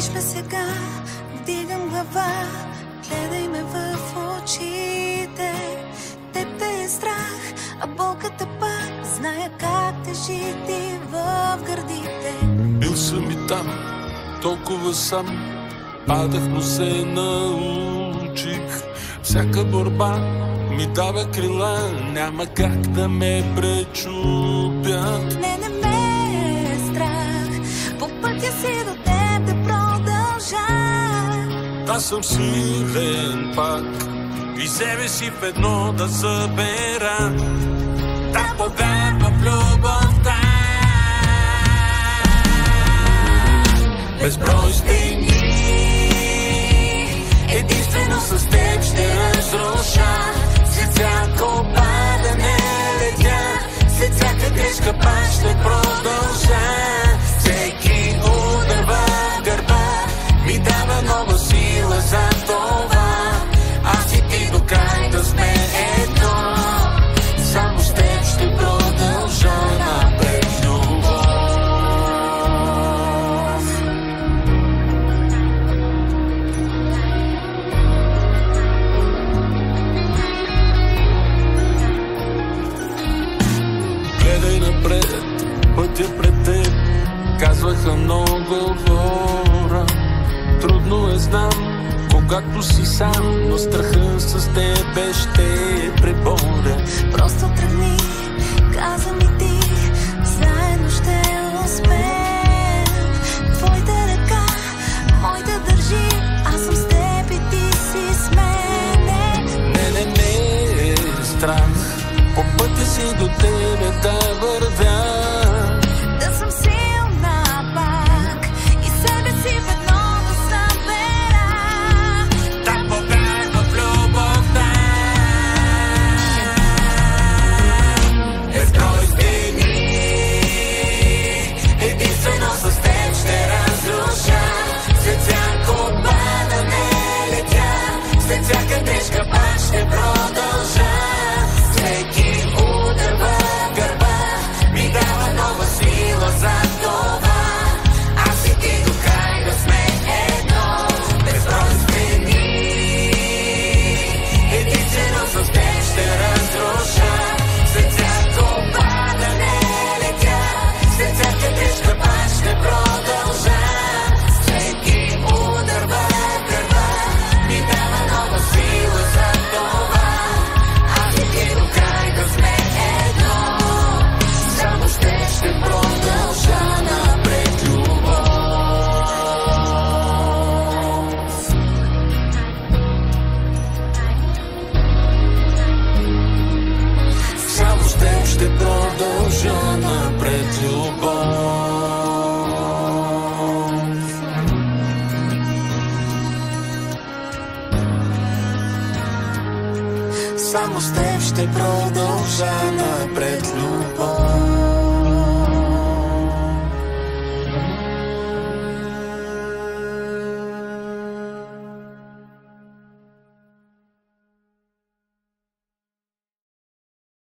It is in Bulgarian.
Виж ме сега, вдигам глава, гледай ме в очите. Теб те е страх, а болката пак зная как тежи ти в гърдите. Бил съм и там, толкова сам, падах, но се научих. Всяка борба ми дава крила, няма как да ме пречупят. Не ме е страх, по пътя си до теб да продължа. Аз съм силен пак и себе си в едно да събера. Да повярвам в любовта. Безброй стени, единствено с теб ще разруша. След всяко падане летя, след всяка грешка пак ще продължа. Всеки удар в гърба ми дава нова сила за това. Аз и ти до край да сме едно. Само с теб ще продължа напред любов. Гледай напред, пътя пред теб, казваха много хора. Трудно е, знам, когато си сам, но страха с тебе ще преборя. Просто тръгни, каза ми ти, заедно ще успеем. Твоята ръка, моята държи, аз съм с теб и ти си с мене. Не е страх, по пътя си до тебе да вървя. Да съм силна пак и себе си в едно да събера. Да повярвам в любовта. Безброй стени, единствено с теб ще разруша. След всяко падане летя, след всяка грешка пак ще продължа. Всеки удар в гърба ми дава нова сила за това. Аз и ти до край да сме едно. Безброй стени, единствено с теб ще разруша. След всяко падане летя, след всяка грешка пак ще продължа. Всеки удар в гърба ми дава нова сила за това. Аз и ти до край да сме едно. Само с теб ще продължа напред любов. Само с теб ще продължа напред любов. Само с теб ще продължа напред любов.